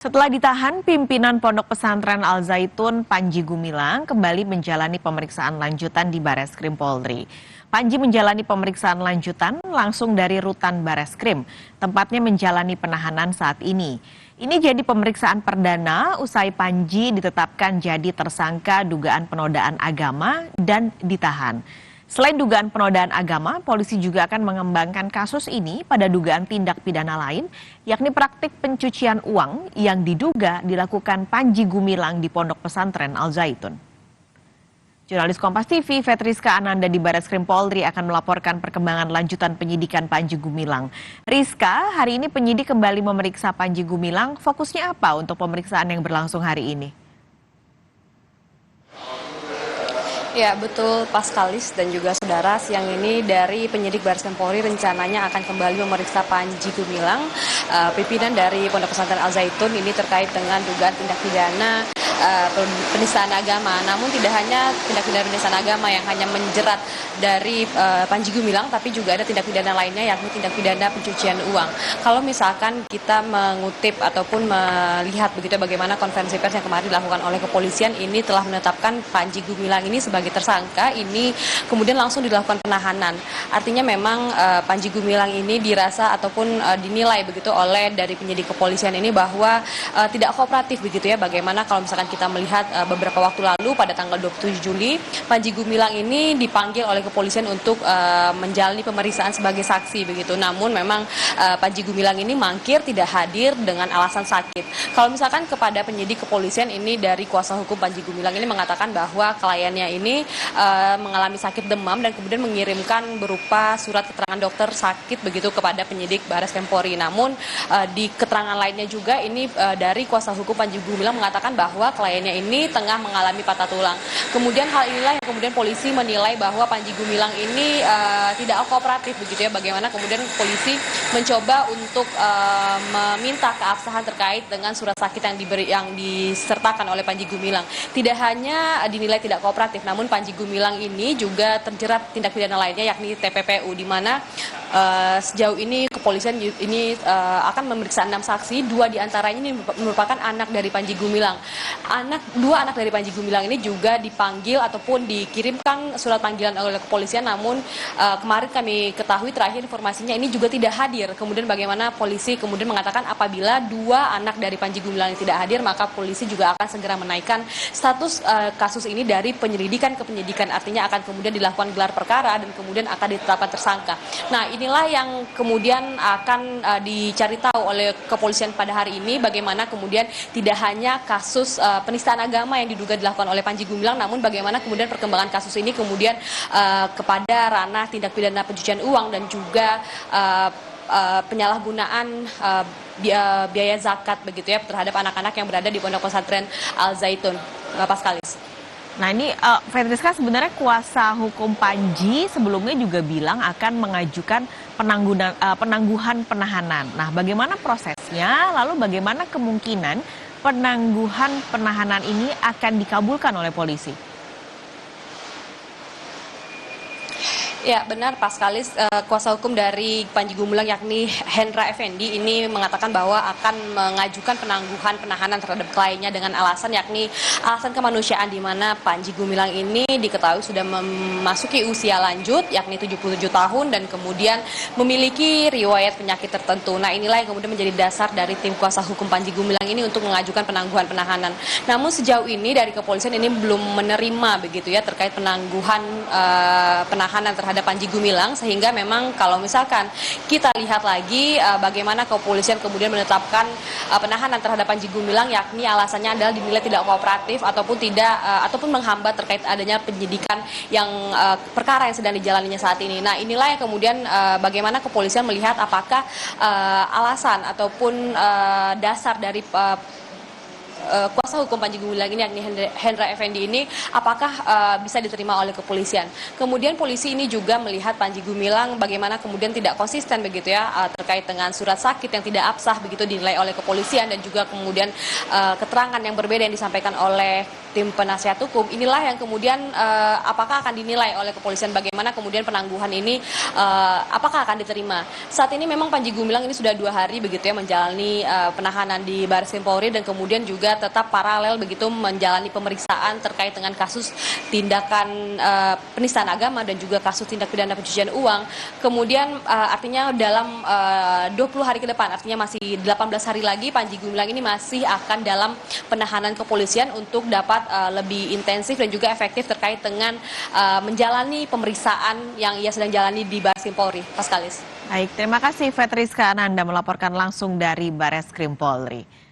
Setelah ditahan, pimpinan Pondok Pesantren Al Zaitun Panji Gumilang kembali menjalani pemeriksaan lanjutan di Bareskrim Polri. Panji menjalani pemeriksaan lanjutan langsung dari Rutan Bareskrim, tempatnya menjalani penahanan saat ini. Ini jadi pemeriksaan perdana usai Panji ditetapkan jadi tersangka dugaan penodaan agama dan ditahan. Selain dugaan penodaan agama, polisi juga akan mengembangkan kasus ini pada dugaan tindak pidana lain, yakni praktik pencucian uang yang diduga dilakukan Panji Gumilang di Pondok Pesantren Al Zaitun. Jurnalis Kompas TV, Fetriska Ananda di Bareskrim Polri akan melaporkan perkembangan lanjutan penyidikan Panji Gumilang. Rizka, hari ini penyidik kembali memeriksa Panji Gumilang, fokusnya apa untuk pemeriksaan yang berlangsung hari ini? Ya betul Paskalis dan juga saudara, siang ini dari penyidik Bareskrim Polri rencananya akan kembali memeriksa Panji Gumilang, pimpinan dari Pondok Pesantren Al Zaitun ini terkait dengan dugaan tindak pidana penistaan agama. Namun tidak hanya tindak pidana penistaan agama yang hanya menjerat dari Panji Gumilang, tapi juga ada tindak pidana lainnya yakni tindak pidana pencucian uang. Kalau misalkan kita mengutip ataupun melihat begitu bagaimana konferensi pers yang kemarin dilakukan oleh kepolisian, ini telah menetapkan Panji Gumilang ini sebagai tersangka, ini kemudian langsung dilakukan penahanan. Artinya memang Panji Gumilang ini dirasa ataupun dinilai begitu oleh dari penyidik kepolisian ini bahwa tidak kooperatif begitu ya. Bagaimana kalau misalkan kita melihat beberapa waktu lalu pada tanggal 27 Juli Panji Gumilang ini dipanggil oleh kepolisian untuk menjalani pemeriksaan sebagai saksi begitu. Namun memang Panji Gumilang ini mangkir, tidak hadir dengan alasan sakit. Kalau misalkan kepada penyidik kepolisian ini dari kuasa hukum Panji Gumilang ini mengatakan bahwa kliennya ini mengalami sakit demam dan kemudian mengirimkan berupa surat keterangan dokter sakit begitu kepada penyidik Bareskrim Polri. Namun di keterangan lainnya juga ini dari kuasa hukum Panji Gumilang mengatakan bahwa kliennya ini tengah mengalami patah tulang. Kemudian hal inilah yang kemudian polisi menilai bahwa Panji Gumilang ini tidak kooperatif begitu ya. Bagaimana kemudian polisi mencoba untuk meminta keabsahan terkait dengan surat sakit yang disertakan oleh Panji Gumilang. Tidak hanya dinilai tidak kooperatif, namun Panji Gumilang ini juga terjerat tindak pidana lainnya yakni TPPU, di mana sejauh ini kepolisian ini akan memeriksa 6 saksi, 2 diantaranya ini merupakan anak dari Panji Gumilang. Dua anak dari Panji Gumilang ini juga dipanggil ataupun dikirimkan surat panggilan oleh kepolisian, namun kemarin kami ketahui terakhir informasinya ini juga tidak hadir. Kemudian bagaimana polisi kemudian mengatakan apabila 2 anak dari Panji Gumilang tidak hadir, maka polisi juga akan segera menaikkan status kasus ini dari penyelidikan ke penyidikan, artinya akan kemudian dilakukan gelar perkara dan kemudian akan ditetapkan tersangka. Nah, inilah yang kemudian akan dicari tahu oleh kepolisian pada hari ini, bagaimana kemudian tidak hanya kasus penistaan agama yang diduga dilakukan oleh Panji Gumilang, namun bagaimana kemudian perkembangan kasus ini kemudian kepada ranah tindak pidana pencucian uang dan juga penyalahgunaan biaya zakat begitu ya terhadap anak-anak yang berada di Pondok Pesantren Al Zaitun. Paskalis. Nah ini Fetriska, sebenarnya kuasa hukum Panji sebelumnya juga bilang akan mengajukan penangguhan penahanan. Nah bagaimana prosesnya, lalu bagaimana kemungkinan penangguhan penahanan ini akan dikabulkan oleh polisi? Ya benar Paskalis, kuasa hukum dari Panji Gumilang yakni Hendra Effendi ini mengatakan bahwa akan mengajukan penangguhan penahanan terhadap kliennya dengan alasan yakni alasan kemanusiaan, di mana Panji Gumilang ini diketahui sudah memasuki usia lanjut yakni 77 tahun dan kemudian memiliki riwayat penyakit tertentu. Nah inilah yang kemudian menjadi dasar dari tim kuasa hukum Panji Gumilang ini untuk mengajukan penangguhan penahanan. Namun sejauh ini dari kepolisian ini belum menerima begitu ya terkait penangguhan penahanan terhadap Panji Gumilang, sehingga memang kalau misalkan kita lihat lagi bagaimana kepolisian kemudian menetapkan penahanan terhadap Panji Gumilang yakni alasannya adalah dinilai tidak kooperatif ataupun ataupun menghambat terkait adanya penyidikan yang perkara yang sedang dijalaninya saat ini. Nah inilah yang kemudian bagaimana kepolisian melihat apakah alasan ataupun dasar dari kuasa hukum Panji Gumilang ini yakni Hendra Effendi ini apakah bisa diterima oleh kepolisian. Kemudian polisi ini juga melihat Panji Gumilang bagaimana kemudian tidak konsisten begitu ya terkait dengan surat sakit yang tidak absah begitu dinilai oleh kepolisian dan juga kemudian keterangan yang berbeda yang disampaikan oleh tim penasihat hukum. Inilah yang kemudian apakah akan dinilai oleh kepolisian, bagaimana kemudian penangguhan ini apakah akan diterima. Saat ini memang Panji Gumilang ini sudah 2 hari begitu ya menjalani penahanan di Barreskrim Polri dan kemudian juga tetap paralel begitu menjalani pemeriksaan terkait dengan kasus tindakan penistaan agama dan juga kasus tindak pidana pencucian uang. Kemudian artinya dalam 20 hari ke depan, artinya masih 18 hari lagi Panji Gumilang ini masih akan dalam penahanan kepolisian untuk dapat lebih intensif dan juga efektif terkait dengan menjalani pemeriksaan yang ia sedang jalani di Barreskrim Polri. Paskalis. Baik, terima kasih Fetriska Ananda melaporkan langsung dari Barreskrim Polri.